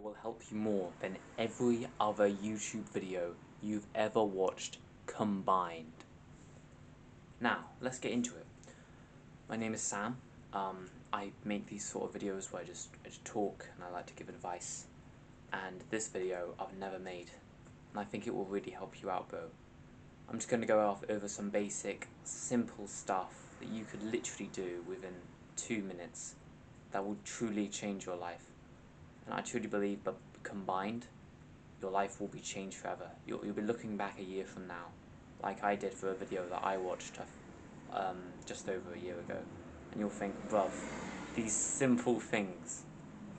will help you more than every other YouTube video you've ever watched combined. Now, let's get into it. My name is Sam. I make these sort of videos where I just talk and I like to give advice. And this video I've never made, and I think it will really help you out, bro. I'm just going to go over some basic, simple stuff that you could literally do within 2 minutes that will truly change your life. And I truly believe that combined, your life will be changed forever. You'll be looking back a year from now, like I did for a video that I watched just over a year ago, and you'll think, bruv, these simple things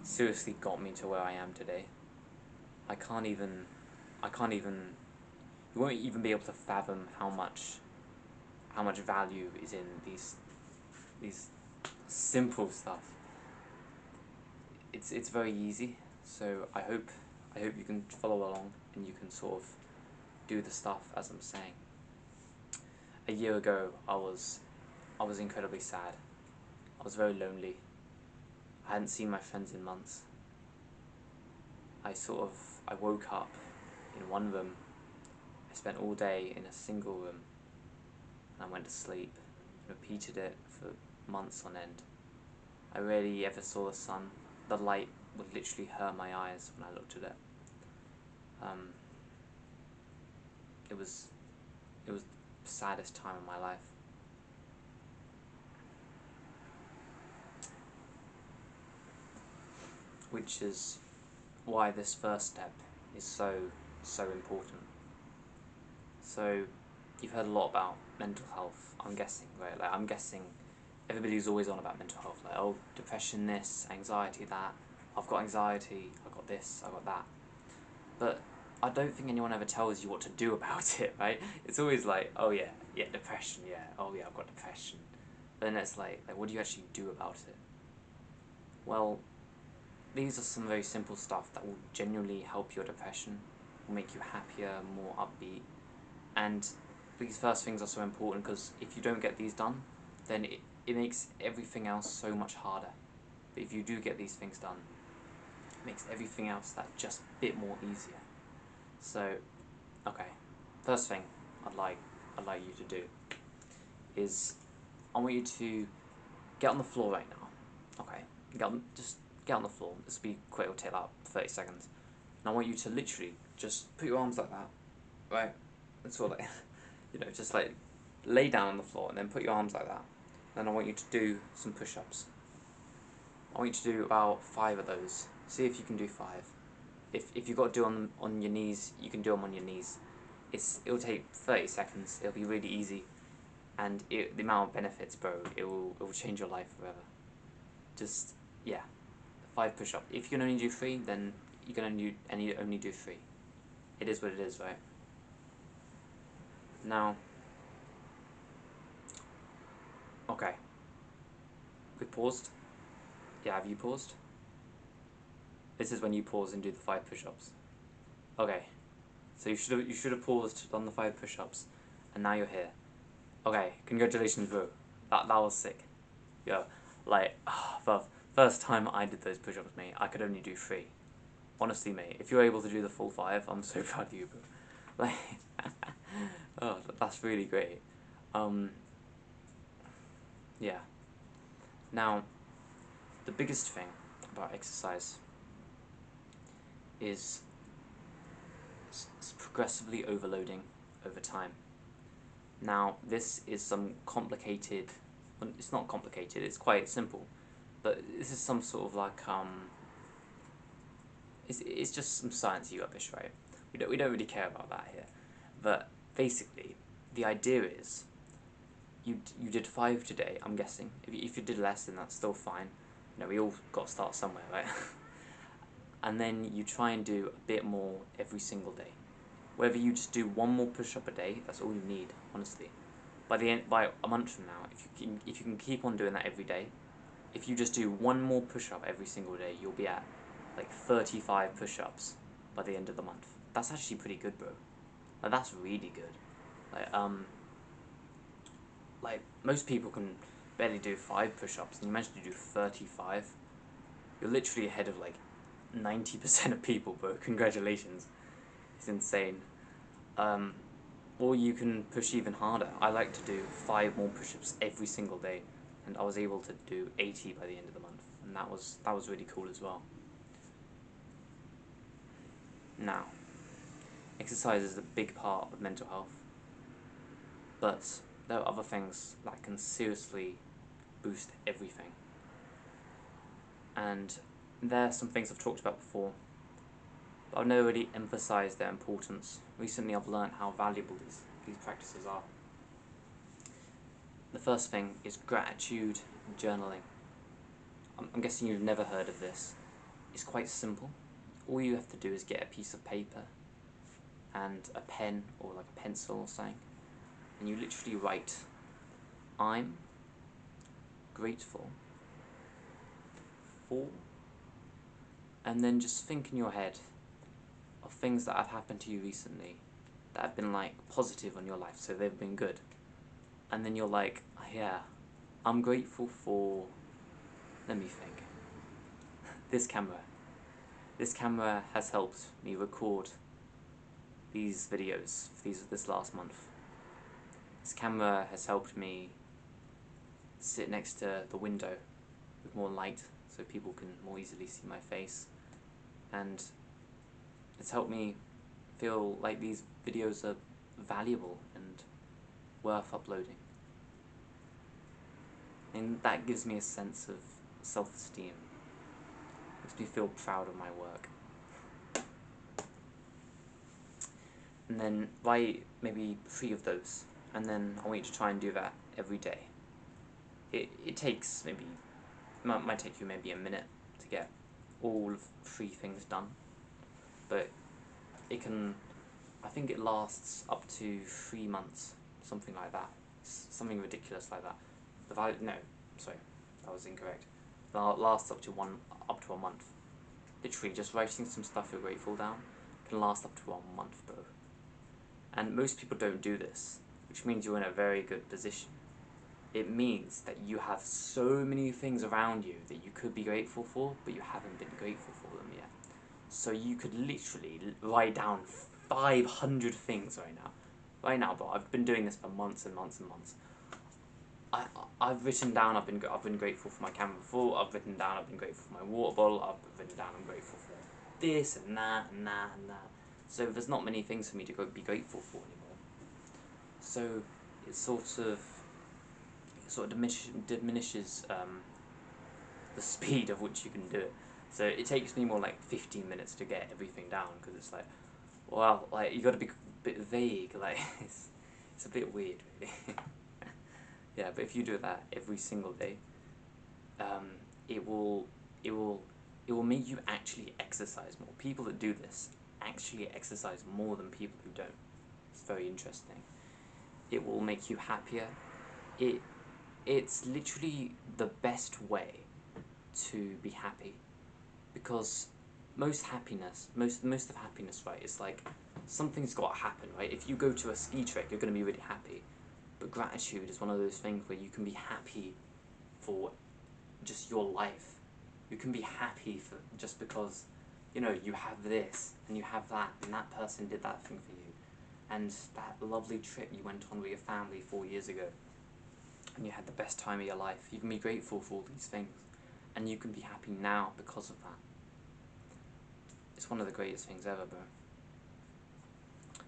seriously got me to where I am today. You won't even be able to fathom how much value is in these simple stuff. It's very easy, so I hope you can follow along and you can sort of do the stuff as I'm saying. A year ago, I was incredibly sad. I was very lonely. I hadn't seen my friends in months. I woke up in one room. I spent all day in a single room, and I went to sleep. Repeated it for months on end. I rarely ever saw the sun. The light would literally hurt my eyes when I looked at it. It was the saddest time of my life. Which is why this first step is so important. So, you've heard a lot about mental health, I'm guessing, right? Like, I'm guessing everybody's always on about mental health, like, oh, depression this, anxiety that, I've got anxiety, I've got this, I've got that. But I don't think anyone ever tells you what to do about it, right? It's always like, oh yeah, depression, yeah, oh yeah, I've got depression. But then it's like, what do you actually do about it? Well, these are some very simple stuff that will genuinely help your depression, will make you happier, more upbeat. And these first things are so important because if you don't get these done, then it makes everything else so much harder. But if you do get these things done, it makes everything else that just a bit more easier. So, okay, first thing I'd like you to do is I want you to get on the floor right now. Okay, just get on the floor. This will be quick. It'll take about 30 seconds. And I want you to literally just put your arms like that, right? That's all, like, just like lay down on the floor and then put your arms like that. Then I want you to do some push-ups. I want you to do about 5 of those. See if you can do 5. If you've got to do them on your knees, you can do them on your knees. It'll take 30 seconds. It'll be really easy, and the amount of benefits, bro, it will change your life forever. Just 5 push-ups. If you can only do 3, then you can only do 3. It is what it is, right? Now, okay. We paused. Yeah, have you paused? This is when you pause and do the 5 push-ups. Okay. So you should have paused, done the 5 push-ups, and now you're here. Okay, congratulations, bro. That was sick. Yo, like, the first time I did those push-ups, mate, I could only do 3. Honestly, mate, if you're able to do the full 5, I'm so proud of you, bro. Like, oh, that's really great. Yeah. Now, the biggest thing about exercise is progressively overloading over time. Now, this is some complicated, well, it's not complicated, it's quite simple, but this is some sort of like, it's just some sciencey rubbish, right? We don't really care about that here. But basically, the idea is, you did 5 today, I'm guessing. If you did less, then that's still fine. We all got to start somewhere, right? And then you try and do a bit more every single day. Whether you just do 1 more push-up a day, that's all you need, honestly. By a month from now, if you can keep on doing that every day, if you just do 1 more push-up every single day, you'll be at like 35 push-ups by the end of the month. That's actually pretty good, bro. Like, that's really good. Like most people can barely do 5 push-ups, and you managed to do 35. You're literally ahead of like 90% of people, bro. Congratulations. It's insane. Or you can push even harder. I like to do 5 more push-ups every single day, and I was able to do 80 by the end of the month, and that was really cool as well. Now, exercise is a big part of mental health, but there are other things that can seriously boost everything. And there are some things I've talked about before, but I've never really emphasised their importance. Recently I've learned how valuable these practices are. The first thing is gratitude journaling. I'm guessing you've never heard of this. It's quite simple. All you have to do is get a piece of paper and a pen or like a pencil or something, and you literally write, I'm grateful for, and then just think in your head of things that have happened to you recently that have been like positive on your life, so they've been good. And then you're like, yeah, I'm grateful for, let me think, this camera. This camera has helped me record these videos this last month. This camera has helped me sit next to the window with more light so people can more easily see my face, and it's helped me feel like these videos are valuable and worth uploading, and that gives me a sense of self-esteem. Makes me feel proud of my work. And then write maybe 3 of those, and then I want you to try and do that every day. It takes might take you maybe a minute to get all of 3 things done, but it can, I think it lasts up to 3 months, something like that, something ridiculous like that. No, sorry, that was incorrect. It lasts up to a month. Literally, just writing some stuff you're grateful down can last up to a month, bro. And most people don't do this, which means you're in a very good position. It means that you have so many things around you that you could be grateful for, but you haven't been grateful for them yet. So you could literally write down 500 things right now. Right now, bro, I've been doing this for months and months and months. I've written down I've been grateful for my camera before. I've written down I've been grateful for my water bottle. I've written down I'm grateful for this and that and that and that. So there's not many things for me to be grateful for anymore. So it sort of diminishes the speed of which you can do it. So it takes me more like 15 minutes to get everything down, because it's like, well, like you got to be a bit vague. Like it's a bit weird, really. Yeah, but if you do that every single day, it will make you actually exercise more. People that do this actually exercise more than people who don't. It's very interesting. It will make you happier. It's literally the best way to be happy, because most of happiness, right, is like something's got to happen, right? If you go to a ski trek, you're going to be really happy. But gratitude is one of those things where you can be happy for just your life. You can be happy for just because, you know, you have this and you have that, and that person did that thing for you, and that lovely trip you went on with your family 4 years ago, and you had the best time of your life. You can be grateful for all these things, and you can be happy now because of that. It's one of the greatest things ever, bro.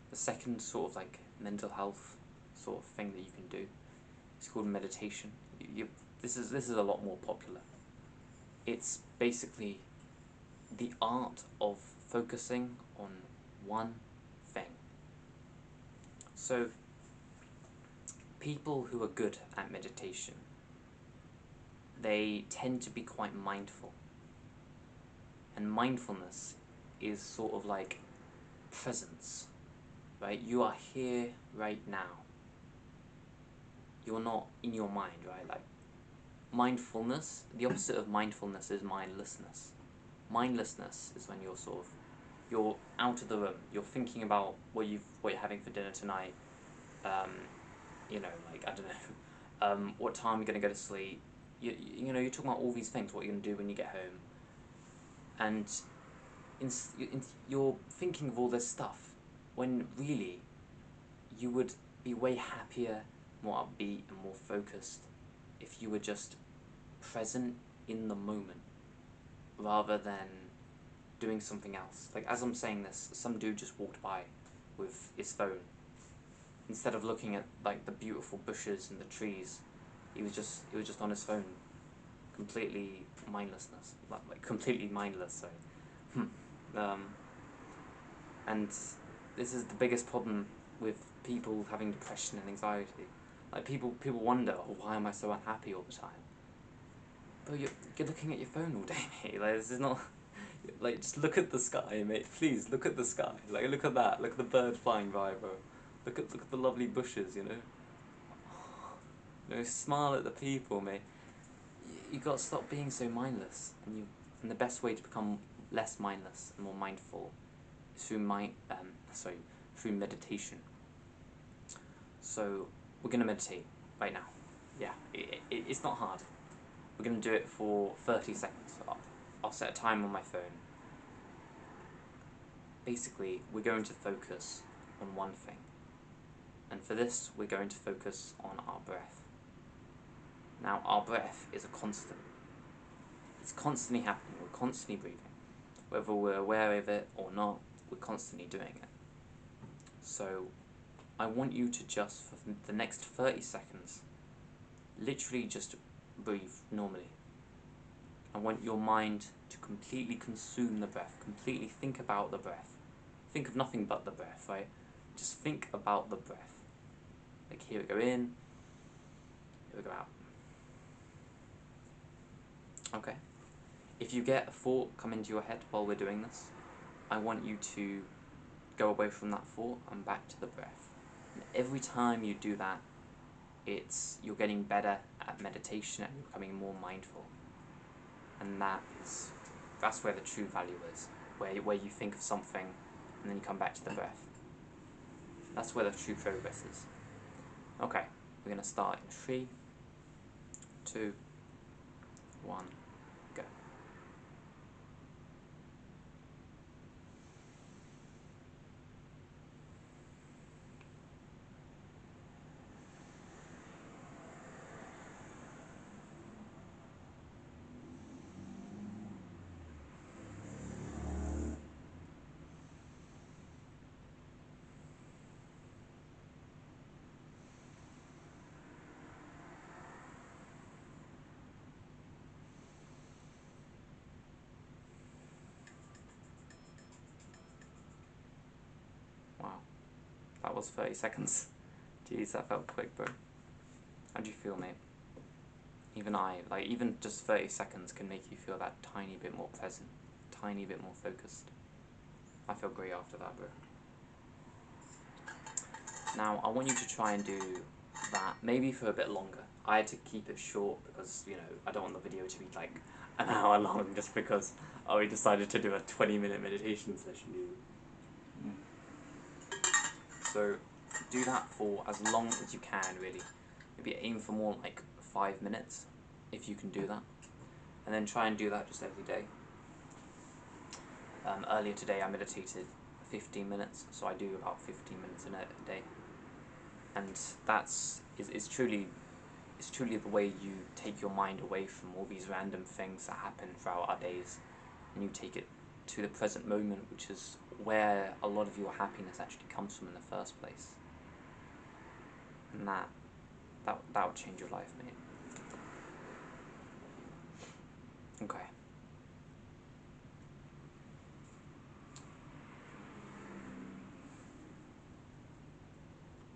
The second sort of like mental health sort of thing that you can do, it's called meditation. This is a lot more popular. It's basically the art of focusing on one thing. So people who are good at meditation, they tend to be quite mindful. And mindfulness is sort of like presence, right? You are here right now. You're not in your mind, right? Like mindfulness, the opposite of mindfulness is mindlessness. Mindlessness is when you're out of the room. You're thinking about what you're having for dinner tonight. You know, like I don't know, what time you're gonna go to sleep. You know, you're talking about all these things. What you're gonna do when you get home, and you're thinking of all this stuff when really you would be way happier, more upbeat, and more focused if you were just present in the moment rather than doing something else. Like, as I'm saying this, some dude just walked by with his phone. Instead of looking at like the beautiful bushes and the trees, he was just on his phone, completely mindlessness, like completely mindless. Sorry. And this is the biggest problem with people having depression and anxiety. Like, people wonder, oh, why am I so unhappy all the time? But you're looking at your phone all day, mate. Like, this is not. Like, just look at the sky, mate. Please look at the sky. Like, look at that. Look at the bird flying by, bro. Look at the lovely bushes. You know, smile at the people, mate. You got to stop being so mindless. And the best way to become less mindless and more mindful is through through meditation. So we're gonna meditate right now. Yeah, it's not hard. We're gonna do it for 30 seconds. I'll set a time on my phone. Basically, we're going to focus on one thing. And for this, we're going to focus on our breath. Now, our breath is a constant. It's constantly happening. We're constantly breathing. Whether we're aware of it or not, we're constantly doing it. So, I want you to just, for the next 30 seconds, literally just breathe normally. I want your mind to completely consume the breath, completely think about the breath. Think of nothing but the breath, right? Just think about the breath. Like, here we go in, here we go out. Okay? If you get a thought come into your head while we're doing this, I want you to go away from that thought and back to the breath. And every time you do that, you're getting better at meditation and you're becoming more mindful. And that's where the true value is, where you think of something and then you come back to the breath. That's where the true progress is. Okay, we're going to start in 3, 2, 1, go. Wow, that was 30 seconds. Jeez, that felt quick, bro. How do you feel, mate? Even just 30 seconds can make you feel that tiny bit more present, tiny bit more focused. I feel great after that, bro. Now, I want you to try and do that, maybe for a bit longer. I had to keep it short because, I don't want the video to be like an hour long just because we decided to do a 20-minute meditation session. So, do that for as long as you can, really. Maybe aim for more like 5 minutes, if you can do that. And then try and do that just every day. Earlier today I meditated 15 minutes, so I do about 15 minutes in a day. And it's truly the way you take your mind away from all these random things that happen throughout our days, and you take it to the present moment, which is where a lot of your happiness actually comes from in the first place. And that will change your life, mate. Okay.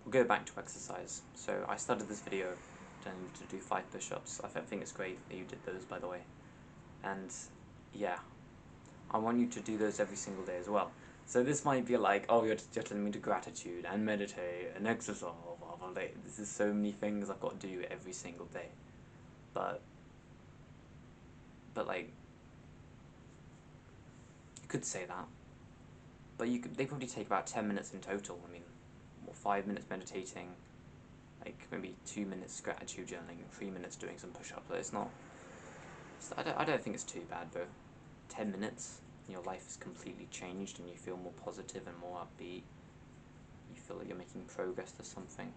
We'll go back to exercise. So I started this video telling you to do 5 push-ups. I think it's great that you did those, by the way. And yeah, I want you to do those every single day as well. So this might be like, oh, you're telling me to gratitude and meditate and exercise. Blah, blah, blah. This is so many things I've got to do every single day. But like, you could say that. But they probably take about 10 minutes in total. I mean, 5 minutes meditating, like maybe 2 minutes gratitude journaling, and 3 minutes doing some push-ups. It's not. I don't think it's too bad, bro. 10 minutes. your life is completely changed and you feel more positive and more upbeat, you feel like you're making progress to something,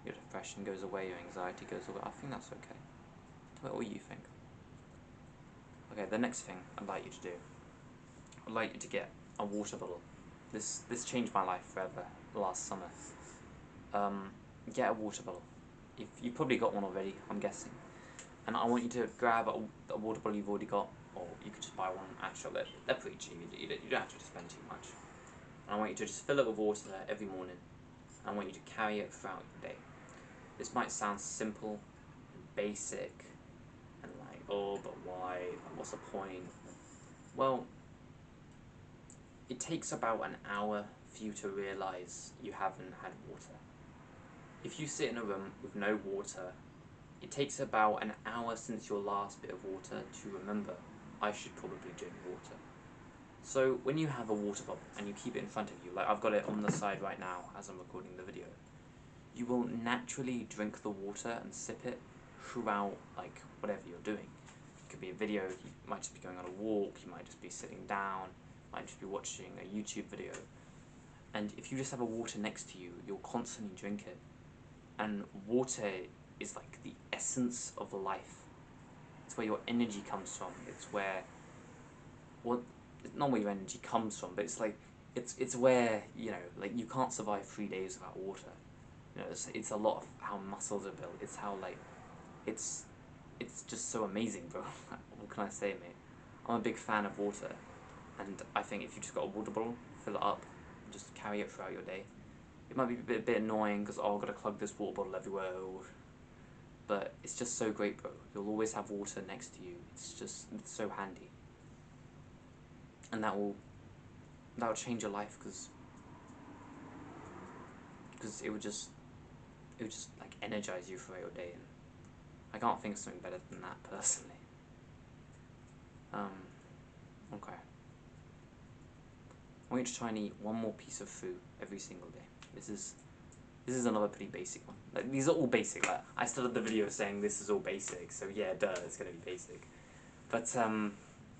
your depression goes away, your anxiety goes away, I think that's okay. Tell me what you think. Okay, the next thing I'd like you to do, I'd like you to get a water bottle. This changed my life forever last summer. Get a water bottle. If you've probably got one already, I'm guessing. And I want you to grab a water bottle you've already got, or you could just buy one extra. They're pretty cheap, you don't have to spend too much. And I want you to just fill it with water every morning. And I want you to carry it throughout the day. This might sound simple and basic, and like, oh, but why? What's the point? Well, it takes about an hour for you to realise you haven't had water. If you sit in a room with no water, it takes about an hour since your last bit of water to remember, I should probably drink water. So when you have a water bottle and you keep it in front of you, like I've got it on the side right now as I'm recording the video, you will naturally drink the water and sip it throughout like whatever you're doing. It could be a video, you might just be going on a walk, you might just be sitting down, you might just be watching a YouTube video. And if you just have a water next to you, you'll constantly drink it. And water is like the essence of life. It's where your energy comes from. It's where, well, it's not where your energy comes from, but it's like, it's where, you know, like you can't survive 3 days without water. You know, it's a lot of how muscles are built. It's how like, it's just so amazing, bro. What can I say, mate? I'm a big fan of water, and I think if you just got a water bottle, fill it up, just carry it throughout your day. It might be a bit annoying because, oh, I've got to plug this water bottle everywhere, but it's just so great, bro. You'll always have water next to you. It's so handy, and that will change your life because it would just like energize you throughout your day, and I can't think of something better than that personally. Okay. I want you to try and eat one more piece of fruit every single day. This is another pretty basic one. Like, these are all basic. Like, I started the video saying this is all basic, so yeah, duh, it's gonna be basic. But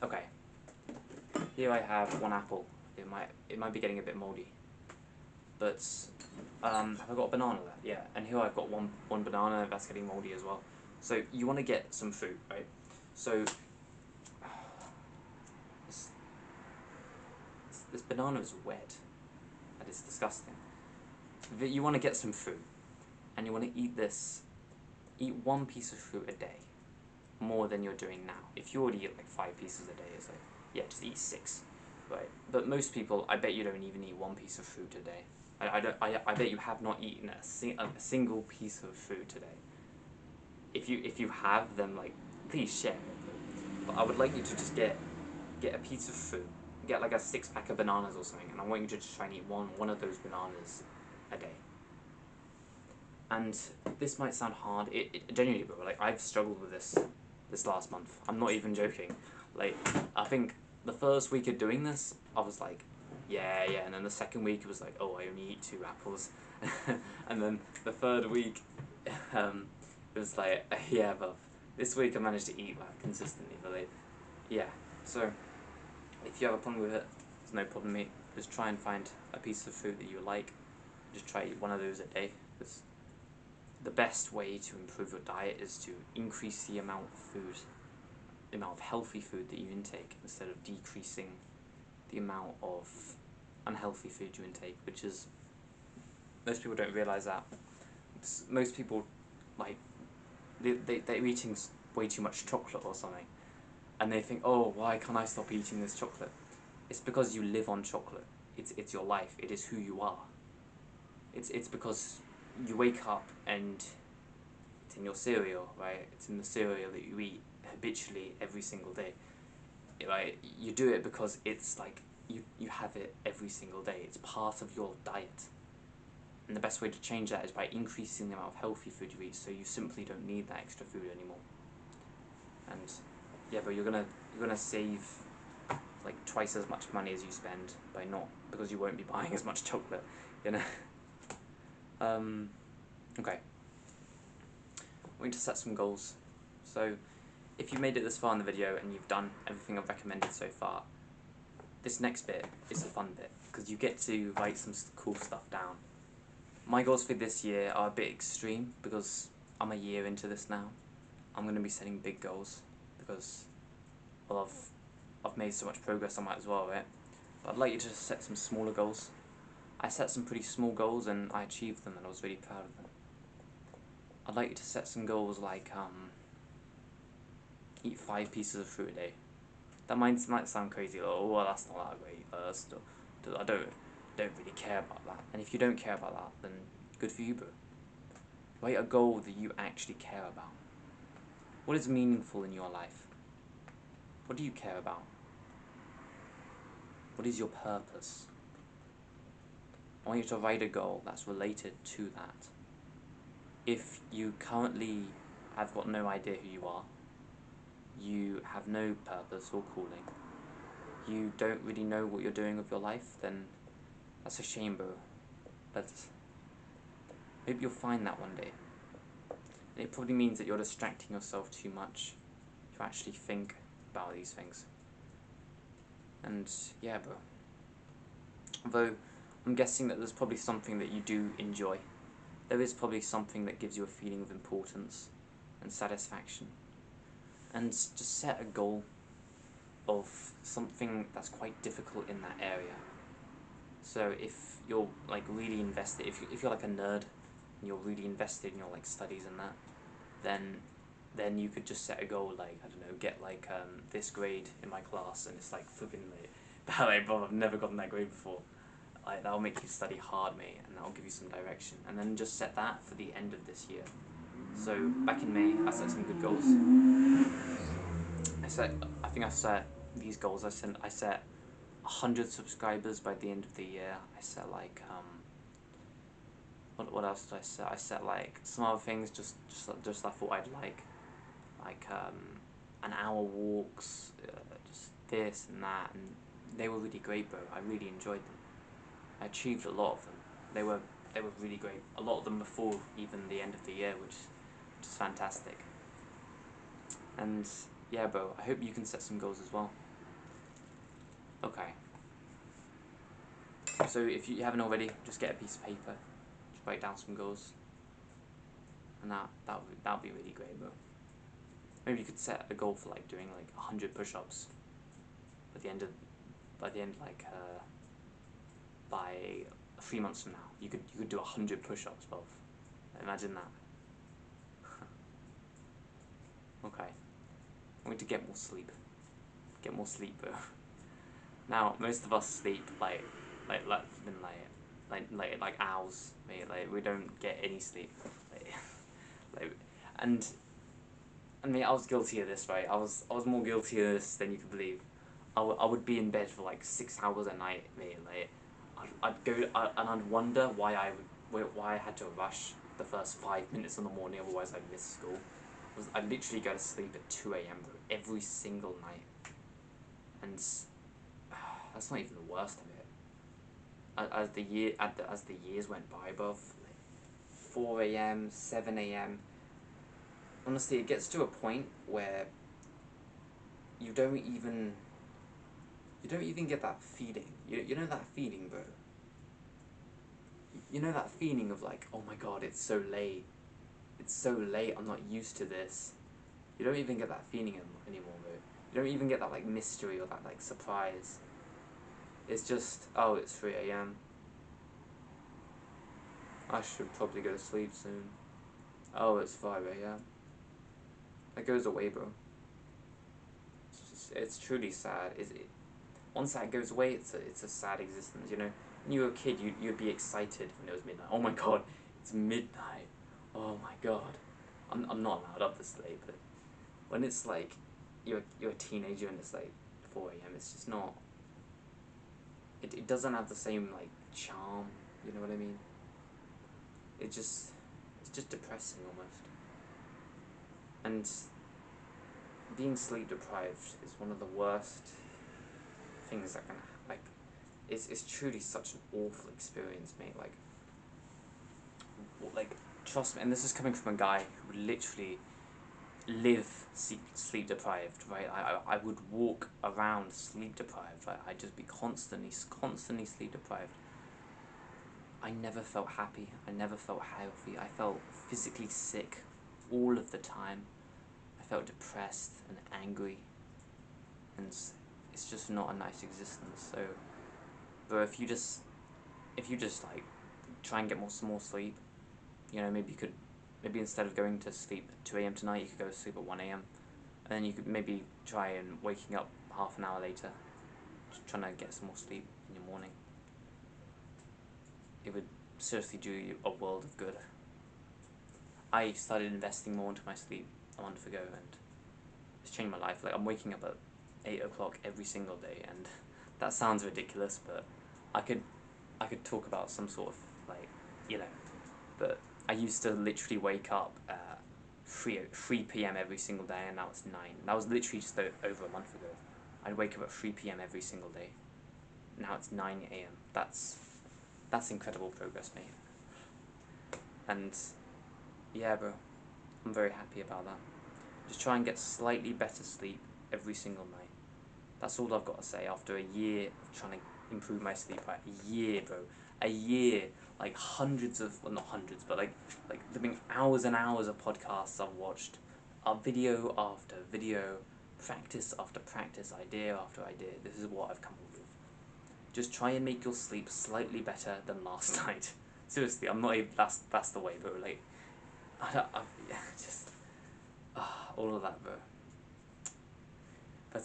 okay. Here I have one apple. It might be getting a bit moldy. But have I got a banana there? Yeah. And here I've got one banana that's getting moldy as well. So you want to get some fruit, right? So this banana is wet. That is disgusting. You want to get some fruit, and you want to eat this. Eat one piece of fruit a day, more than you're doing now. If you already eat like 5 pieces a day, it's like, yeah, just eat 6, right? But most people, I bet you don't even eat one piece of fruit a day. I bet you have not eaten a single piece of fruit today. If you have, then like, please share it. But I would like you to just get a piece of fruit, get like a 6-pack of bananas or something, and I want you to just try and eat one of those bananas a day. And this might sound hard. It genuinely, bro. Like, I've struggled with this last month. I'm not even joking. Like, I think the first week of doing this, I was like, yeah, and then the second week it was like, oh, I only eat 2 apples, and then the third week, it was like, yeah, but this week I managed to eat like consistently. But like, yeah. So if you have a problem with it, there's no problem, mate. Just try and find a piece of food that you like. Just try to eat one of those a day. Because the best way to improve your diet is to increase the amount of food, the amount of healthy food that you intake, instead of decreasing the amount of unhealthy food you intake, which is, most people don't realise that. Most people, like, they're eating way too much chocolate or something, and they think, oh, why can't I stop eating this chocolate? It's because you live on chocolate. It's your life. It is who you are. It's because you wake up and it's in your cereal, right? It's in the cereal that you eat habitually every single day, right? You do it because it's like you have it every single day. It's part of your diet. And the best way to change that is by increasing the amount of healthy food you eat, so you simply don't need that extra food anymore. And yeah, but you're gonna save like twice as much money as you spend by not, because you won't be buying as much chocolate, you know. Okay. We need to set some goals. So if you made it this far in the video and you've done everything I've recommended so far, this next bit is the fun bit, because you get to write some cool stuff down. My goals for this year are a bit extreme, because I'm a year into this now. I'm going to be setting big goals, because, well, I've made so much progress, I might as well, right? But I'd like you to set some smaller goals. I set some pretty small goals and I achieved them, and I was really proud of them. I'd like you to set some goals like eat 5 pieces of fruit a day. That might sound crazy, like, oh well, that's not that great. I don't really care about that. And if you don't care about that, then good for you, bro. Write a goal that you actually care about. What is meaningful in your life? What do you care about? What is your purpose? I want you to write a goal that's related to that. If you currently have got no idea who you are, you have no purpose or calling, you don't really know what you're doing with your life, then that's a shame, bro. But maybe you'll find that one day. And it probably means that you're distracting yourself too much to actually think about these things. And yeah, bro. Although I'm guessing that there's probably something that you do enjoy. There is probably something that gives you a feeling of importance and satisfaction. And just set a goal of something that's quite difficult in that area. So if you're like really invested, if you're like a nerd and you're really invested in your like studies and that, then you could just set a goal like, I don't know, get like this grade in my class, and it's like flipping like, bro, I've never gotten that grade before. Like, that'll make you study hard, mate, and that'll give you some direction. And then just set that for the end of this year. So back in May, I set some good goals. I think I set these goals. I set 100 subscribers by the end of the year. I set like what else did I set? I set like some other things. Just I thought I'd like an hour walks, just this and that, and they were really great, bro. I really enjoyed them. I achieved a lot of them. They were really great. A lot of them before even the end of the year, which is fantastic. And yeah, bro, I hope you can set some goals as well. Okay. So if you haven't already, just get a piece of paper, just write down some goals, and that'll be really great, bro. Maybe you could set a goal for like doing like 100 push-ups by the end like by 3 months from now. You could do 100 push-ups, both. Imagine that. Okay. I'm going to get more sleep. Get more sleep, bro. Now, most of us sleep like owls, mate. Like, we don't get any sleep. And I mean, I was guilty of this, right? I was more guilty of this than you could believe. I would be in bed for like 6 hours a night, mate. Like, I'd go and I'd wonder why I had to rush the first 5 minutes in the morning, otherwise I'd miss school. I'd literally go to sleep at 2 a.m. every single night, and that's not even the worst of it. As the years went by, above like 4 a.m., 7 a.m. Honestly, it gets to a point where you don't even get that feeling. You know that feeling, bro. You know that feeling of like, oh my god, it's so late. It's so late. I'm not used to this. You don't even get that feeling anymore, bro. You don't even get that like mystery or that like surprise. It's just, oh, it's 3 a.m. I should probably go to sleep soon. Oh, it's 5 a.m. That goes away, bro. It's truly sad. Once that goes away, it's a sad existence, you know? When you were a kid, you'd be excited when it was midnight. Oh my god, it's midnight. Oh my god. I'm not allowed up this late, but when it's like, you're a teenager and it's like 4 a.m., it's just not... It doesn't have the same, like, charm, you know what I mean? It's just depressing, almost. And being sleep deprived is one of the worst things that can, like, it's truly such an awful experience, mate. Like, trust me, and this is coming from a guy who literally live sleep deprived, right? I would walk around sleep deprived, right? I'd just be constantly sleep deprived. I never felt happy. I never felt healthy. I felt physically sick all of the time. I felt depressed and angry, and it's just not a nice existence. So, but if you just like try and get more sleep, you know, maybe instead of going to sleep at 2 a.m. tonight, you could go to sleep at 1 a.m. And then you could maybe try and waking up half an hour later, just trying to get some more sleep in your morning. It would seriously do you a world of good. I started investing more into my sleep a month ago, and it's changed my life. Like, I'm waking up at 8 o'clock every single day, and that sounds ridiculous, but I could talk about some sort of, like, you know, but I used to literally wake up at 3 p.m. every single day, and now it's 9. That was literally just over a month ago. I'd wake up at 3 p.m. every single day. Now it's 9 a.m. That's incredible progress, mate. And yeah, bro, I'm very happy about that. Just try and get slightly better sleep every single night. That's all I've got to say after a year of trying to improve my sleep. Right? A year, bro. A year. Like hundreds of, well, not hundreds, but like there been hours and hours of podcasts I've watched. Video after video, practice after practice, idea after idea. This is what I've come up with. Just try and make your sleep slightly better than last night. Seriously, I'm not even, that's the way, bro. Like, yeah, just, all of that, bro. But,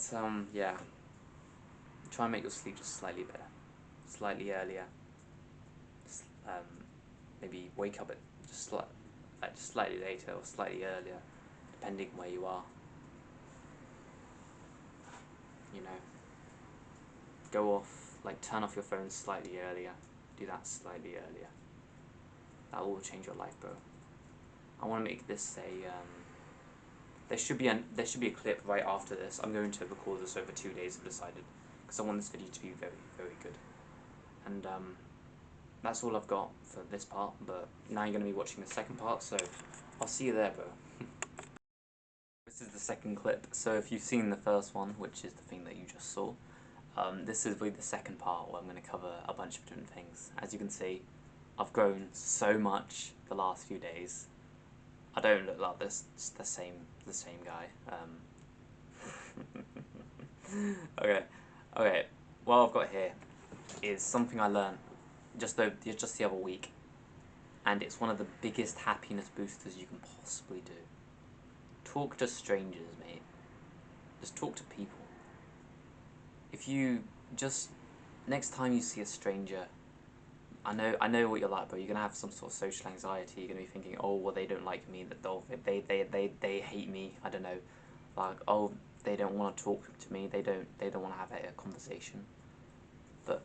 yeah. Try and make your sleep just slightly better. Slightly earlier. Maybe wake up at just slightly later or slightly earlier, depending where you are. You know, go off, like turn off your phone slightly earlier. Do that slightly earlier. That will change your life, bro. I want to make this a there should be a clip right after this. I'm going to record this over 2 days, I've decided, because I want this video to be very, very good. And that's all I've got for this part, but now you're going to be watching the second part, so I'll see you there, bro. This is the second clip, so if you've seen the first one, which is the thing that you just saw, this is really the second part where I'm going to cover a bunch of different things. As you can see, I've grown so much the last few days. I don't look like the same guy. Okay. What I've got here is something I learned just the other week, and it's one of the biggest happiness boosters you can possibly do. Talk to strangers, mate. Just talk to people. If you just next time you see a stranger, I know what you're like, bro. You're gonna have some sort of social anxiety. You're gonna be thinking, oh, well, they don't like me. That they hate me. I don't know, like, oh, they don't want to talk to me. They don't want to have a conversation. But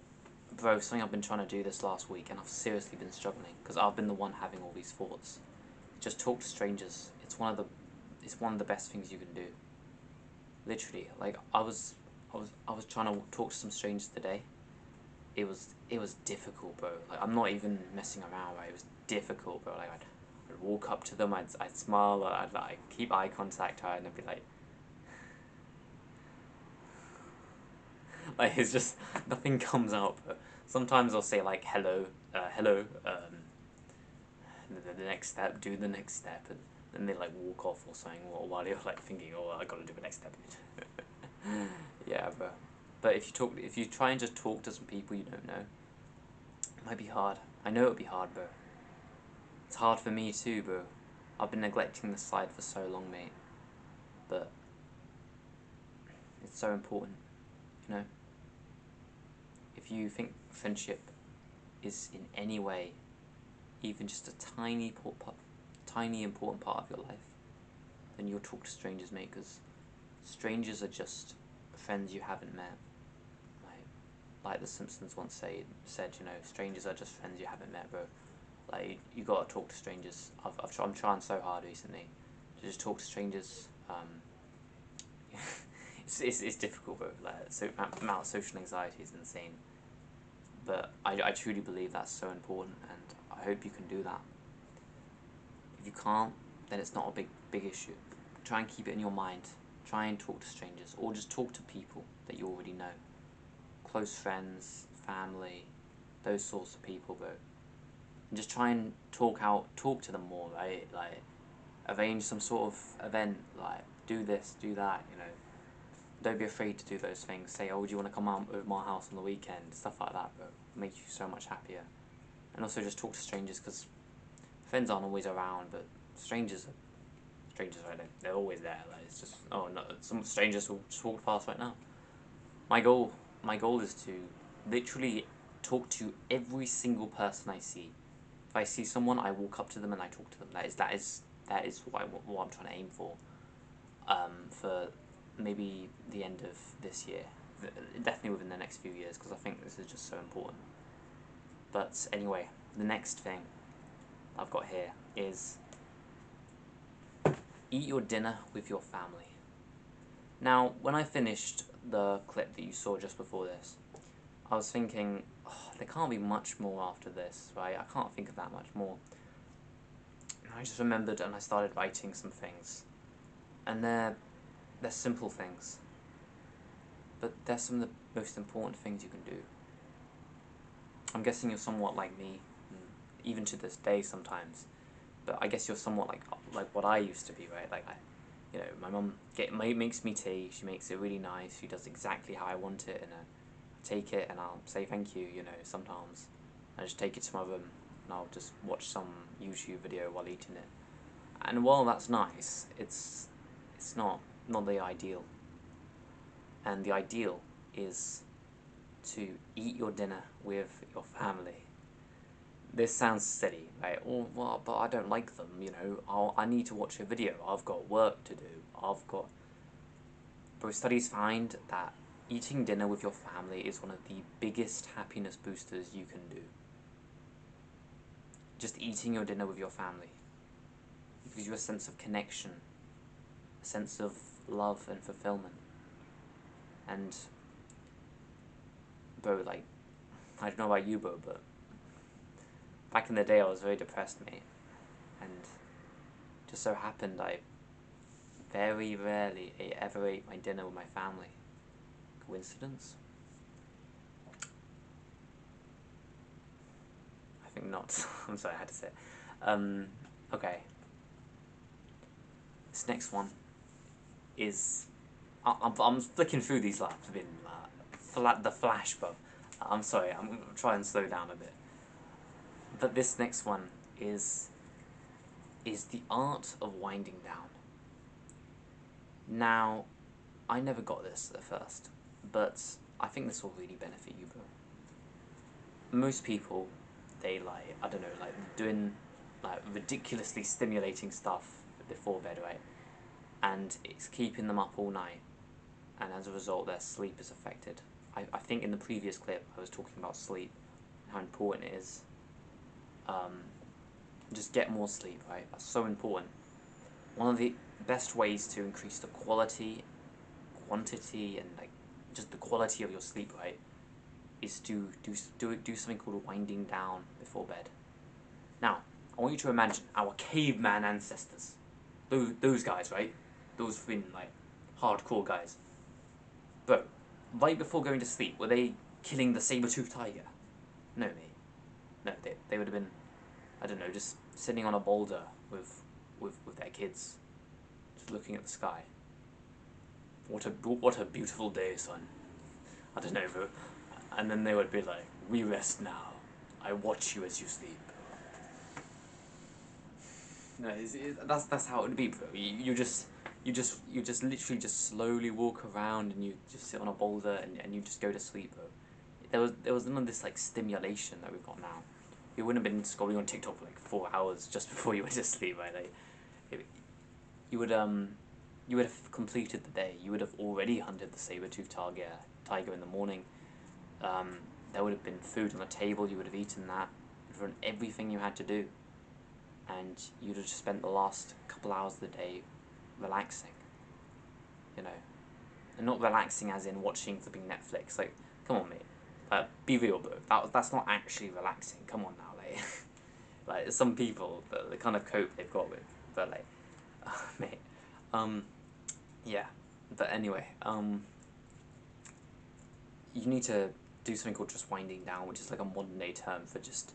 bro, something I've been trying to do this last week, and I've seriously been struggling because I've been the one having all these thoughts. Just talk to strangers. It's one of the best things you can do. Literally, like I was trying to talk to some strangers today. It was difficult, bro. Like, I'm not even messing around, right? It was difficult, bro. Like, I'd walk up to them, I'd smile, I'd like keep eye contact, right, and I'd be like, like, it's just nothing comes out. But sometimes I'll say like hello, hello, the next step, do the next step, and then they like walk off or something, while you're like thinking, oh, I gotta do the next step. Yeah, bro. But if you try and just talk to some people you don't know, it might be hard. I know it'll be hard, bro. It's hard for me too, bro. I've been neglecting this side for so long, mate. But it's so important, you know? If you think friendship is in any way, even just a tiny important part of your life, then you'll talk to strangers, mate, because strangers are just friends you haven't met. Like the Simpsons once said, you know, strangers are just friends you haven't met, bro. Like, you gotta talk to strangers. I'm trying so hard recently to just talk to strangers. It's difficult, bro. Like, so amount of social anxiety is insane. But I truly believe that's so important, and I hope you can do that. If you can't, then it's not a big issue. try and keep it in your mind. Try and talk to strangers, or just talk to people that you already know. Close friends, family, those sorts of people, but just try and talk to them more, right? Like, arrange some sort of event, like, do this, do that, you know. Don't be afraid to do those things. Say, oh, do you want to come out with my house on the weekend? Stuff like that, bro. Make you so much happier. And also just talk to strangers, because friends aren't always around, but strangers are strangers, right? They're always there. Like, it's just, oh no, some strangers will just walk past right now. My goal is to literally talk to every single person I see. If I see someone, I walk up to them and I talk to them. That is what I'm trying to aim for maybe the end of this year, definitely within the next few years, because I think this is just so important. But anyway, the next thing I've got here is eat your dinner with your family. Now, when I finished the clip that you saw just before this, I was thinking, oh, there can't be much more after this, right? I can't think of that much more. And I just remembered and I started writing some things. And they're simple things. But they're some of the most important things you can do. I'm guessing you're somewhat like me, even to this day sometimes. But I guess you're somewhat like what I used to be, right? Like, you know, my mum makes me tea. She makes it really nice. She does exactly how I want it, and I take it and I'll say thank you. You know, sometimes I just take it to my room and I'll just watch some YouTube video while eating it. And while that's nice, it's not the ideal. And the ideal is to eat your dinner with your family. This sounds silly, right? Oh, well, but I don't like them, you know. I need to watch a video. I've got work to do. But studies find that eating dinner with your family is one of the biggest happiness boosters you can do. Just eating your dinner with your family. It gives you a sense of connection, a sense of love and fulfillment. And, bro, like, I don't know about you, bro, but back in the day I was very depressed, mate. And just so happened I very rarely ever ate my dinner with my family. Coincidence? I think not. I'm sorry, I had to say it. Okay. This next one is... I'm flicking through these like I've been the Flash, bro. I'm sorry, I'm going to try and slow down a bit. But this next one is the art of winding down. Now, I never got this at first, but I think this will really benefit you, bro. Most people, they like, I don't know, like doing like ridiculously stimulating stuff before bed, right? And it's keeping them up all night, and as a result their sleep is affected. I think in the previous clip I was talking about sleep, how important it is. Just get more sleep, right? That's so important. One of the best ways to increase the quality, quantity, and like just the quality of your sleep, right, is to do something called winding down before bed. Now, I want you to imagine our caveman ancestors, those guys, right? Those thin, like, hardcore guys. But right before going to sleep, were they killing the saber-toothed tiger? No, mate. No, they would have been, I don't know, just sitting on a boulder with their kids, just looking at the sky. What a beautiful day, son. I don't know, bro. And then they would be like, we rest now. I watch you as you sleep. No, that's how it would be, bro. You just literally just slowly walk around and you just sit on a boulder and you just go to sleep, bro. There was none of this like stimulation that we've got now. You wouldn't have been scrolling on TikTok for like 4 hours just before you went to sleep, right? Like, you would have completed the day. You would have already hunted the saber-toothed tiger in the morning. There would have been food on the table. You would have eaten that. You'd have done everything you had to do. And you'd have just spent the last couple hours of the day relaxing, you know, and not relaxing as in watching flipping Netflix. Like, come on, mate, be real, bro. That's not actually relaxing. Come on now, like, like some people, the kind of cope they've got with, but like, mate, Yeah, but anyway, you need to do something called just winding down, which is like a modern day term for just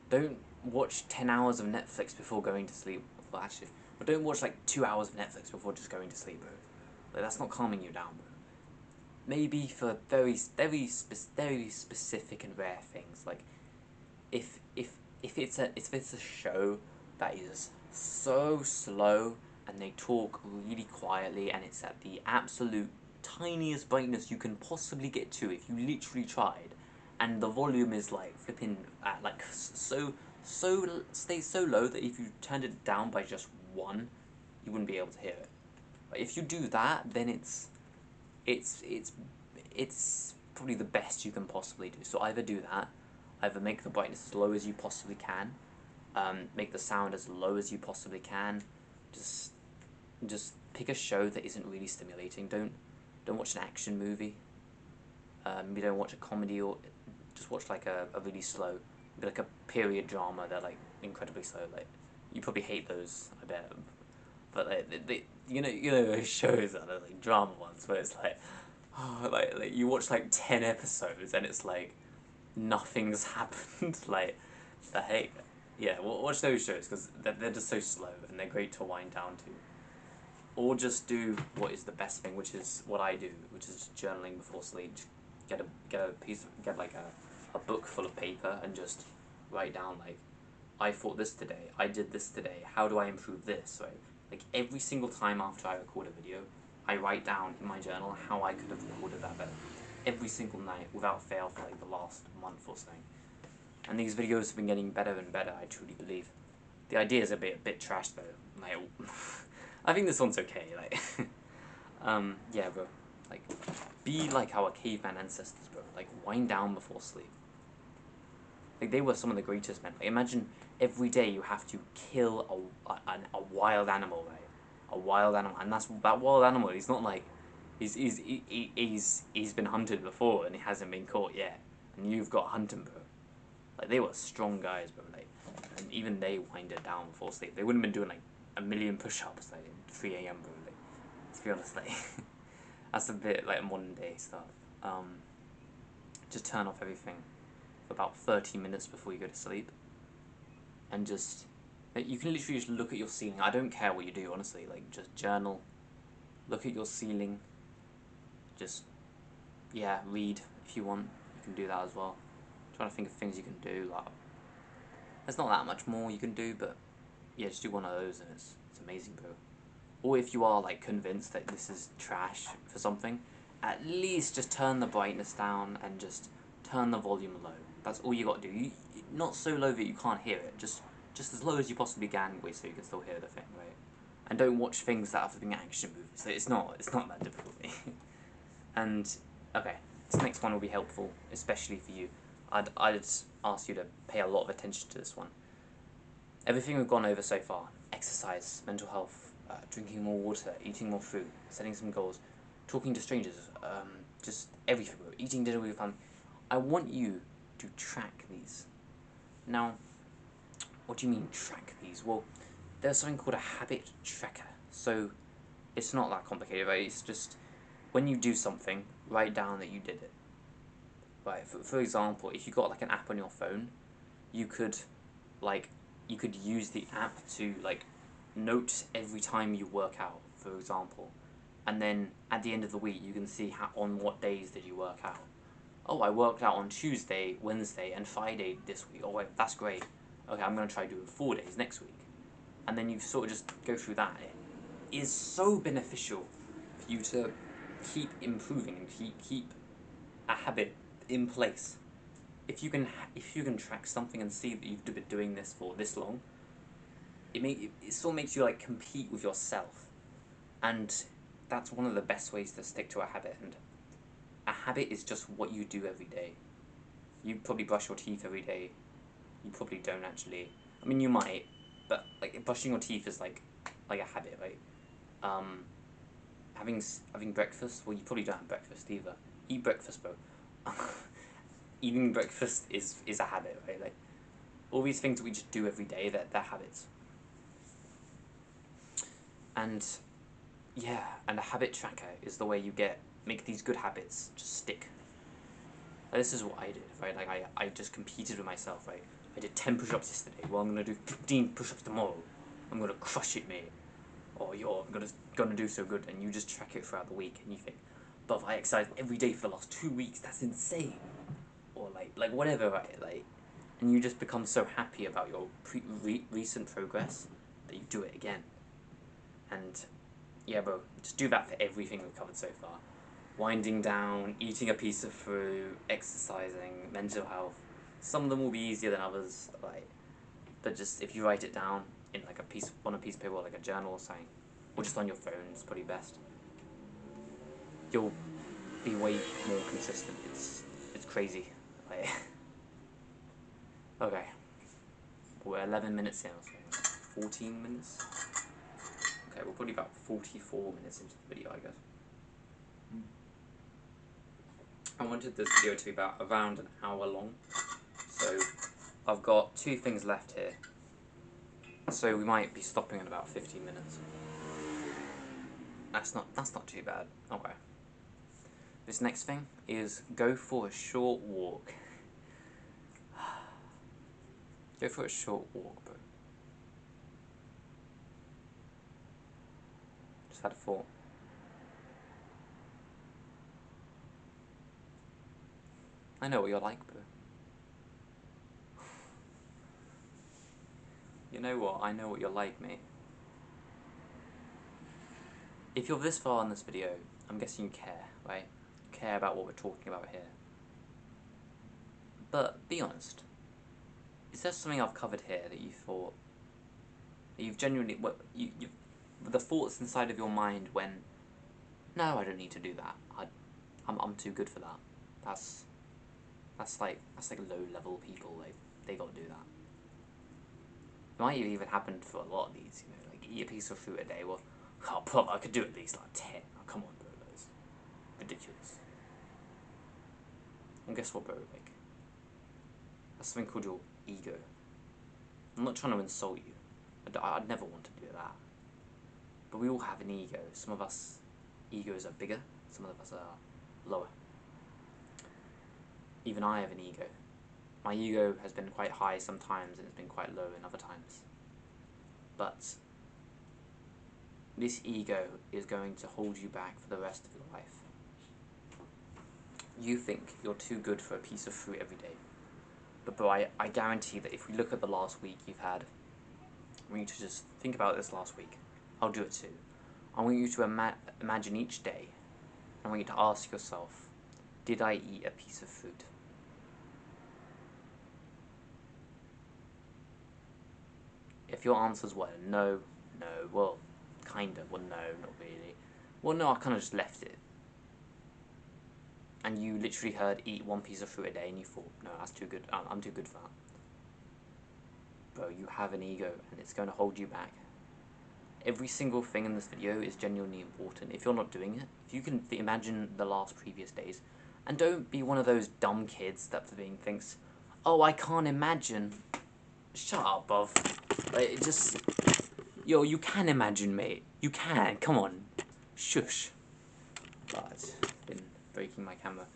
don't watch 10 hours of Netflix before going to sleep. Well, actually, but don't watch like 2 hours of Netflix before just going to sleep, bro. Like, that's not calming you down, bro. Maybe for very specific and rare things, like if if it's a show that is so slow and they talk really quietly and it's at the absolute tiniest brightness you can possibly get to if you literally tried, and the volume is like flipping at like stays so low that if you turned it down by just one, you wouldn't be able to hear it. But if you do that, then it's it's it's probably the best you can possibly do. So either do that, either make the brightness as low as you possibly can, make the sound as low as you possibly can. Just just pick a show that isn't really stimulating. Don't watch an action movie. Maybe don't watch a comedy, or just watch like a really slow, like a period drama that like incredibly slow. Like, you probably hate those, I bet. But like you know those shows that are like drama ones where it's like, oh, like you watch like 10 episodes and it's like nothing's happened. Like, the heck. Yeah, watch those shows because they're just so slow and they're great to wind down to. Or just do what is the best thing, which is what I do, which is just journaling before sleep. Just get like a book full of paper and just write down like, I thought this today, I did this today, how do I improve this, right? Like, every single time after I record a video, I write down in my journal how I could have recorded that better. Every single night, without fail, for like the last month or so. And these videos have been getting better and better, I truly believe. The idea is a bit trash though. Like, I think this one's okay, like, yeah, bro. Like, be like our caveman ancestors, bro. Like, wind down before sleep. Like, they were some of the greatest men. Like, imagine every day you have to kill a wild animal, right? A wild animal, and that wild animal. He's not like, he's been hunted before and he hasn't been caught yet, and you've got to hunt him, bro. Like, they were strong guys, bro. Like, and even they winded down before sleep. They wouldn't have been doing like a million push-ups like at 3 a.m, bro. Like, to be honest, like, that's a bit like modern day stuff. Just turn off everything for about 30 minutes before you go to sleep, and just, like, you can literally just look at your ceiling. I don't care what you do, honestly. Like, just journal, look at your ceiling, just, yeah, read if you want. You can do that as well. I'm trying to think of things you can do. Like, there's not that much more you can do, but yeah, just do one of those and it's amazing, bro. Or if you are like convinced that this is trash for something, at least just turn the brightness down and just turn the volume low. That's all you got to do. Not so low that you can't hear it, just as low as you possibly can, so you can still hear the thing, right? And don't watch things that are flipping action movies. It's not that difficult. And okay, this next one will be helpful, especially for you. I'd ask you to pay a lot of attention to this one. Everything we've gone over so far: exercise, mental health, drinking more water, eating more fruit, setting some goals, talking to strangers, just everything, eating dinner with your family. I want you to track these. Now, what do you mean track these? Well, there's something called a habit tracker. So it's not that complicated, right? It's just when you do something, write down that you did it. Right. For example, if you got like an app on your phone, you could like you could use the app to like note every time you work out, for example, and then at the end of the week you can see how, on what days did you work out. Oh, I worked out on Tuesday, Wednesday, and Friday this week. Oh wait, that's great. Okay, I'm gonna try doing 4 days next week, and then you sort of just go through that. It is so beneficial for you to keep improving and keep a habit in place. If you can track something and see that you've been doing this for this long, it sort of makes you like compete with yourself, and that's one of the best ways to stick to a habit. And a habit is just what you do every day. You probably brush your teeth every day. You probably don't actually. I mean, you might, but like brushing your teeth is like a habit, right? Um, having breakfast. Well, you probably don't have breakfast either. Eat breakfast, bro. Eating breakfast is a habit, right? Like, all these things we just do every day, they're habits. And yeah, and a habit tracker is the way you make these good habits just stick. Like, this is what I did, right? Like I just competed with myself, right? I did 10 push-ups yesterday. Well, I'm gonna do 15 push-ups tomorrow. I'm gonna crush it, mate. Or you're gonna do so good, and you just track it throughout the week, and you think, but if I exercised every day for the last 2 weeks, that's insane. Or like whatever, right? Like, and you just become so happy about your recent progress that you do it again. And yeah, bro, just do that for everything we've covered so far. Winding down, eating a piece of fruit, exercising, mental health. Some of them will be easier than others, like, but just if you write it down in like on a piece of paper, or like a journal or something, or just on your phone, it's probably best. You'll be way more consistent. It's crazy. Like, okay, we're 11 minutes in, so 14 minutes. Okay, we're probably about 44 minutes into the video, I guess. I wanted this video to be about around an hour long, so I've got 2 things left here. So we might be stopping in about 15 minutes. That's not too bad. Okay. This next thing is go for a short walk. Go for a short walk, bro. Just had a thought. I know what you're like, bro. You know what? I know what you're like, mate. If you're this far in this video, I'm guessing you care, right? You care about what we're talking about here. But be honest. Is there something I've covered here that you thought, that you've genuinely, the thoughts inside of your mind when, no, I don't need to do that. I'm too good for that. That's like low level people. Like, they gotta do that. It might have even happened for a lot of these. You know, like, eat a piece of fruit a day. Well, I could do at least like 10. Oh, come on, bro. That's ridiculous. And guess what, bro? Like, that's something called your ego. I'm not trying to insult you. I'd never want to do that. But we all have an ego. Some of us egos are bigger. Some of us are lower. Even I have an ego. My ego has been quite high sometimes and it's been quite low in other times. But this ego is going to hold you back for the rest of your life. You think you're too good for a piece of fruit every day. But bro, I guarantee that if we look at the last week you've had, I want you to just think about this last week. I'll do it too. I want you to imagine each day. I want you to ask yourself, did I eat a piece of fruit? If your answers were no, well, kinda, well, no, not really. Well, no, I kind of just left it. And you literally heard eat 1 piece of fruit a day and you thought, no, that's too good, I'm too good for that. Bro, you have an ego and it's going to hold you back. Every single thing in this video is genuinely important. If you're not doing it, if you can imagine the previous days, and don't be one of those dumb kids that thinks, oh, I can't imagine. Shut up, bruv. Like, it just, yo, you can imagine, mate. You can, come on. Shush. God, it's been breaking my camera.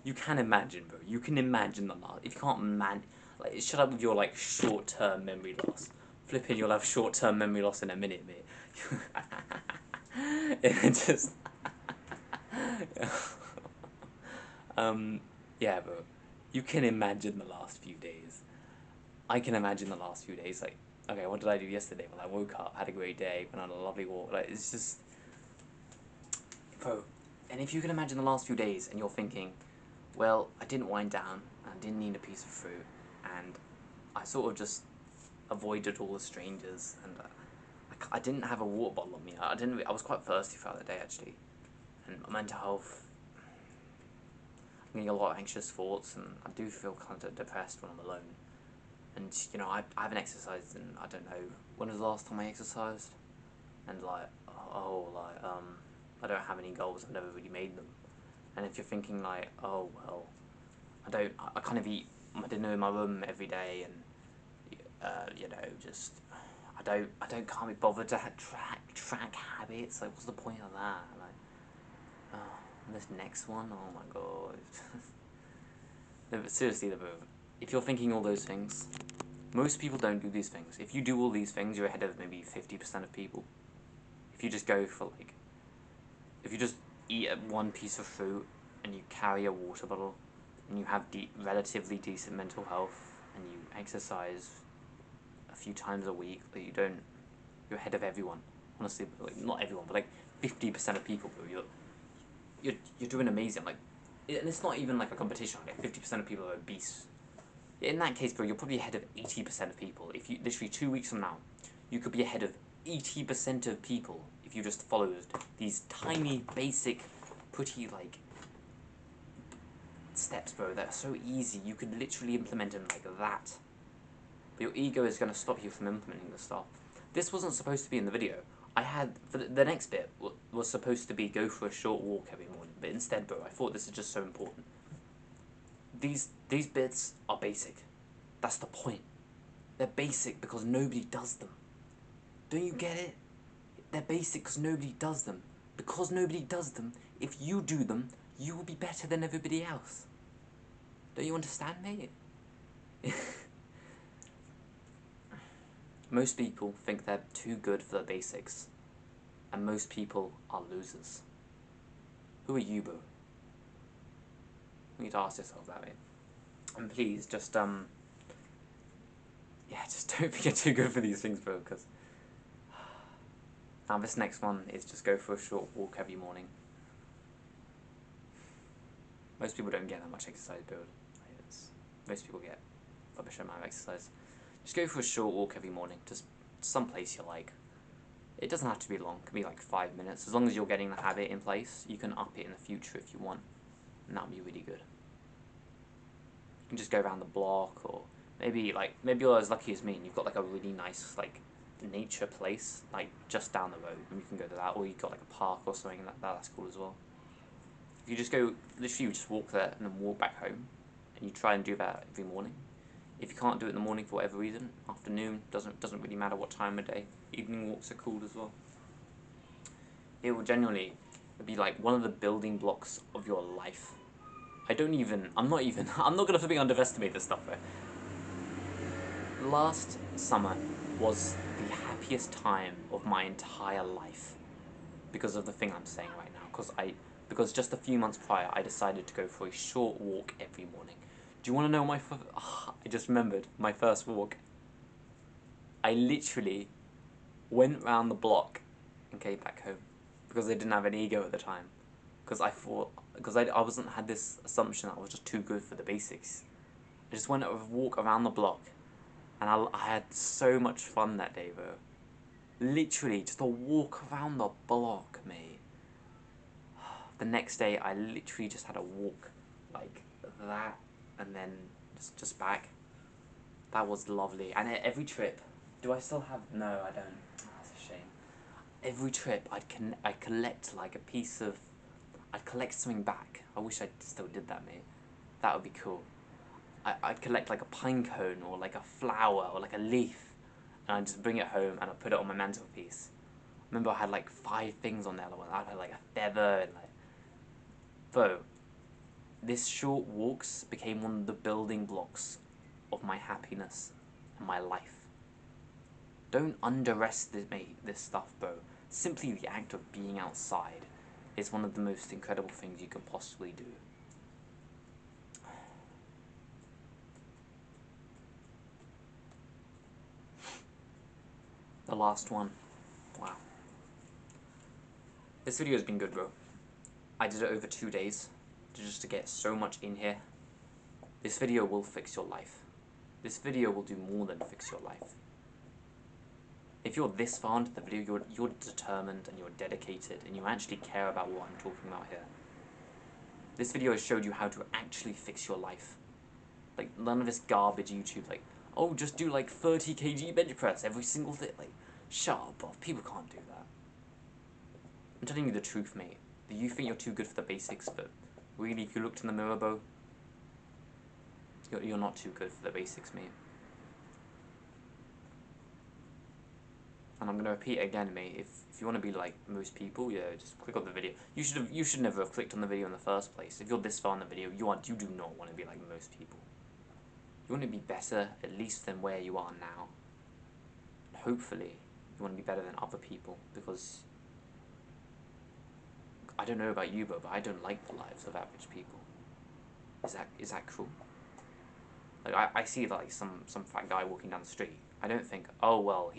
You can imagine, bro. You can imagine the last. If you can't like, shut up with your, like, short-term memory loss. Flipping, you'll have short-term memory loss in a minute, mate. It just... yeah, bro. You can imagine the last few days. I can imagine the last few days. Like, okay, what did I do yesterday? Well, I woke up, had a great day, went on a lovely walk. Like, it's just... Bro, and if you can imagine the last few days and you're thinking, well, I didn't wind down, I didn't need a piece of fruit, and I sort of just avoided all the strangers, and I didn't have a water bottle on me. I was quite thirsty throughout the day, actually. And my mental health, I'm getting a lot of anxious thoughts, and I do feel kind of depressed when I'm alone. And, you know, I haven't exercised in, I don't know, when was the last time I exercised? And, like, I don't have any goals, I've never really made them. And if you're thinking, like, oh, well, I kind of eat my dinner in my room every day, and, you know, just, I can't be bothered to track habits. Like, what's the point of that? Like, oh, this next one, oh my god. No, but seriously, if you're thinking all those things, most people don't do these things. If you do all these things, you're ahead of maybe 50% of people. If you just go for like, if you just eat one piece of fruit and you carry a water bottle and you have relatively decent mental health and you exercise a few times a week, like you're ahead of everyone. Honestly, like not everyone, but like 50% of people, bro. You're doing amazing. Like, and it's not even like a competition. Like 50% of people are obese. In that case, bro, you're probably ahead of 80% of people. If you literally 2 weeks from now, you could be ahead of 80% of people if you just followed these tiny, basic, pretty like steps, bro. That are so easy. You could literally implement them like that. But your ego is gonna stop you from implementing this stuff. This wasn't supposed to be in the video. I had for the next bit was supposed to be go for a short walk every morning, but instead, bro, I thought this is just so important. These bits are basic. That's the point. They're basic because nobody does them. Don't you get it? They're basic because nobody does them. Because nobody does them, if you do them, you will be better than everybody else. Don't you understand, mate? Most people think they're too good for the basics. And most people are losers. Who are you, bro? You need to ask yourself that way. And please, just don't think you're too good for these things, bro, because... Now this next one is just go for a short walk every morning. Most people don't get that much exercise, bro. Most people get a rubbish amount of exercise. Just go for a short walk every morning, just someplace you like. It doesn't have to be long, it can be like 5 minutes. As long as you're getting the habit in place, you can up it in the future if you want. And that'll be really good. You can just go around the block, or maybe you're as lucky as me and you've got like a really nice like nature place like just down the road and you can go to that, or you've got like a park or something like that. That's cool as well. If you just go, literally you just walk there and then walk back home, and you try and do that every morning. If you can't do it in the morning for whatever reason, afternoon, doesn't really matter what time of day. Evening walks are cool as well. It will genuinely be like one of the building blocks of your life. I'm not gonna flipping underestimate this stuff, right? Last summer was the happiest time of my entire life because of the thing I'm saying right now. Because just a few months prior, I decided to go for a short walk every morning. Do you want to know I just remembered my first walk. I literally went round the block and came back home because I didn't have an ego at the time. Because I had this assumption that I was just too good for the basics. I just went a walk around the block, and I had so much fun that day, bro. Literally, just a walk around the block, mate. The next day, I literally just had a walk like that, and then just back. That was lovely. And every trip, do I still have? No, I don't. Oh, that's a shame. Every trip, I'd collect like a piece of. I'd collect something back. I wish I still did that, mate. That would be cool. I'd collect like a pine cone or like a flower or like a leaf, and I'd just bring it home and I'd put it on my mantelpiece. Remember, I had like 5 things on there. I had like a feather and like. Bro, this short walks became one of the building blocks of my happiness and my life. Don't underestimate this stuff, bro. Simply the act of being outside is one of the most incredible things you can possibly do. The last one. Wow. This video has been good, bro. I did it over 2 days just to get so much in here. This video will fix your life. This video will do more than fix your life. If you're this far into the video, you're determined and you're dedicated and you actually care about what I'm talking about here. This video has showed you how to actually fix your life. Like, none of this garbage YouTube, like, oh, just do like 30 kg bench press every single day. Like, shut up, bro. People can't do that. I'm telling you the truth, mate. You think you're too good for the basics, but really, if you looked in the mirror, bro, you're not too good for the basics, mate. And I'm gonna repeat it again, mate. If you want to be like most people, yeah, just click on the video. You should never have clicked on the video in the first place. If you're this far in the video, you do not want to be like most people. You want to be better, at least than where you are now. Hopefully, you want to be better than other people, because I don't know about you, but I don't like the lives of average people. Is that cruel? Like I see like some fat guy walking down the street. I don't think, oh well,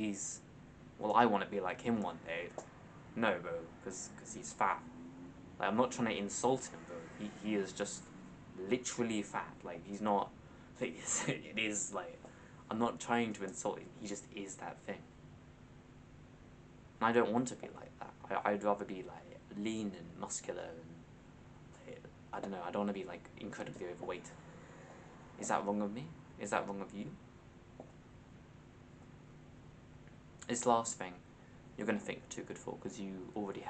I want to be like him one day. No, bro, because he's fat. Like, I'm not trying to insult him, bro. He is just literally fat. Like, he's not. Like, it is like, I'm not trying to insult him. He just is that thing. And I don't want to be like that. I'd rather be like lean and muscular and like, I don't know. I don't want to be like incredibly overweight. Is that wrong of me? Is that wrong of you? This last thing, you're gonna think you're too good for, because you're already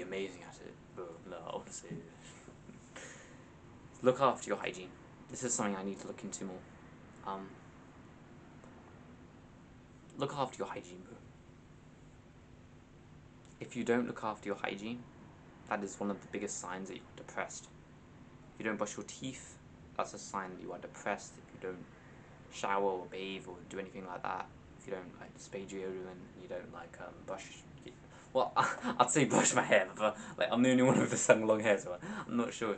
amazing at it. But no, honestly, look after your hygiene. This is something I need to look into more. Look after your hygiene, bro. If you don't look after your hygiene, that is one of the biggest signs that you're depressed. If you don't brush your teeth, that's a sign that you are depressed. If you don't shower or bathe or do anything like that, if you don't like spray deodorant, you don't like brush. Well, I'd say brush my hair, but like I'm the only one with the long hair, so I'm not sure.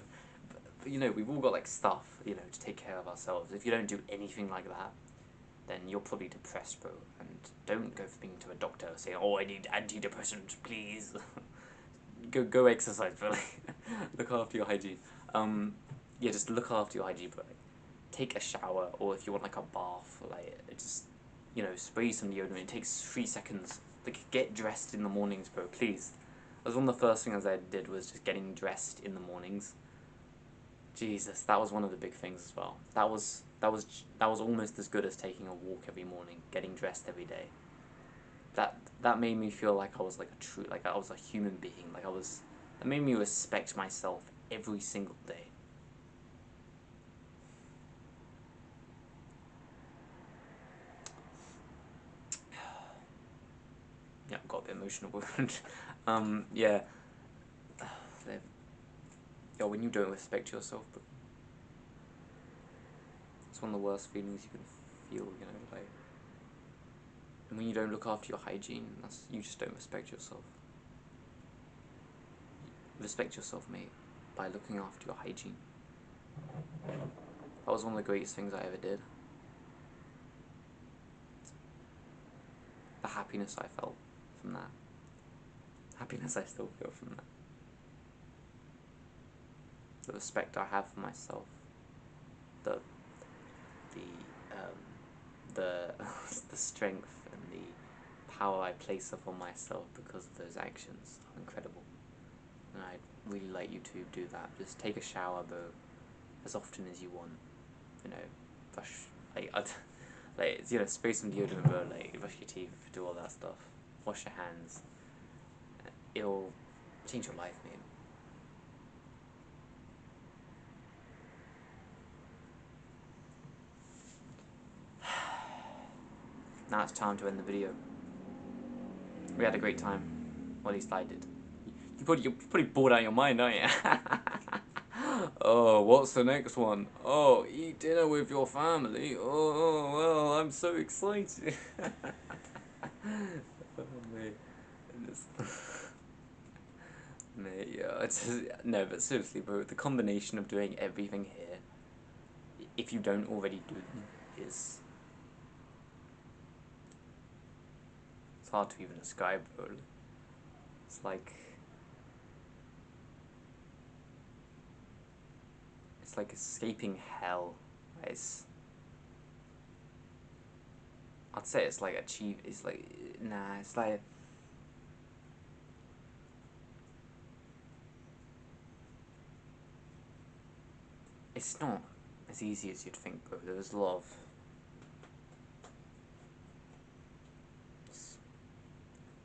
But you know, we've all got like stuff, you know, to take care of ourselves. If you don't do anything like that, then you're probably depressed, bro. And don't go for being to a doctor saying, "Oh, I need antidepressants, please." go exercise, bro. Like, look after your hygiene. Yeah, just look after your hygiene, bro. Like, take a shower, or if you want like a bath, like just, you know, spray some deodorant. It takes 3 seconds. Like, get dressed in the mornings, bro. Please. That was one of the first things I did, was just getting dressed in the mornings. Jesus, that was one of the big things as well. That was almost as good as taking a walk every morning, getting dressed every day. That made me feel like I was like like I was a human being. That made me respect myself every single day. Yeah, I got a bit emotional. Yeah. Yo, when you don't respect yourself, but it's one of the worst feelings you can feel, you know, like. And when you don't look after your hygiene, you just don't respect yourself. Respect yourself, mate, by looking after your hygiene. That was one of the greatest things I ever did. The happiness I felt from that. Happiness I still feel from that. The respect I have for myself. The the the strength and the power I place upon myself because of those actions are incredible. And I'd really like you to do that. Just take a shower, bro, as often as you want. You know, brush, like, you know, spray some deodorant, bro, like, brush your teeth, do all that stuff. Wash your hands. It'll change your life, mate. Now it's time to end the video. We had a great time. Well, at least I did. You're pretty bored out of your mind, aren't you? Oh, what's the next one? Oh, eat dinner with your family. Oh, well, I'm so excited. Oh, mate. Mate, yeah. No, but seriously, bro, the combination of doing everything here, if you don't already do them, is... It's hard to even describe, bro. It's like... It's like escaping hell. I'd say it's like it's like, nah, it's like... It's not as easy as you'd think, bro. There's a lot of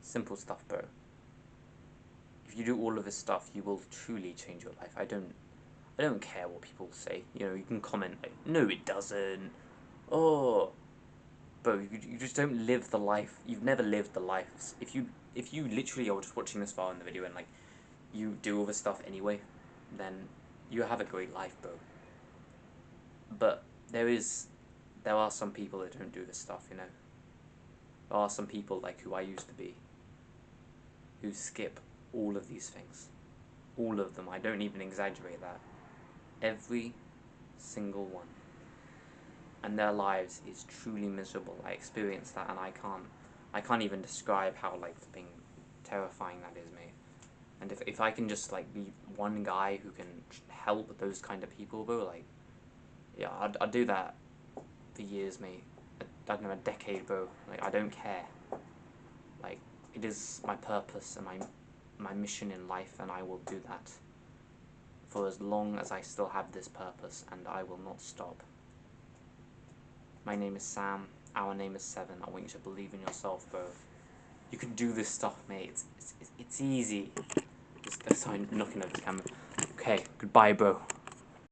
simple stuff, bro. If you do all of this stuff, you will truly change your life. I don't care what people say. You know, you can comment like, no, it doesn't. Oh, bro, you just don't live the life. You've never lived the life. If you literally are just watching this far in the video and like you do all this stuff anyway, then you have a great life, bro. But there are some people that don't do this stuff, you know. There are some people like who I used to be, who skip all of these things. All of them. I don't even exaggerate that. Every single one. And their lives is truly miserable. I experienced that, and I can't even describe how like being terrifying that is, mate. And if I can just like be one guy who can help those kind of people, bro, like, yeah, I'd do that for years, mate. I don't know, a decade, bro. Like, I don't care. Like, it is my purpose and my mission in life, and I will do that for as long as I still have this purpose, and I will not stop. My name is Sam. Our name is Seven. I want you to believe in yourself, bro. You can do this stuff, mate. It's easy. Sorry, I'm knocking over the camera. Okay, goodbye, bro.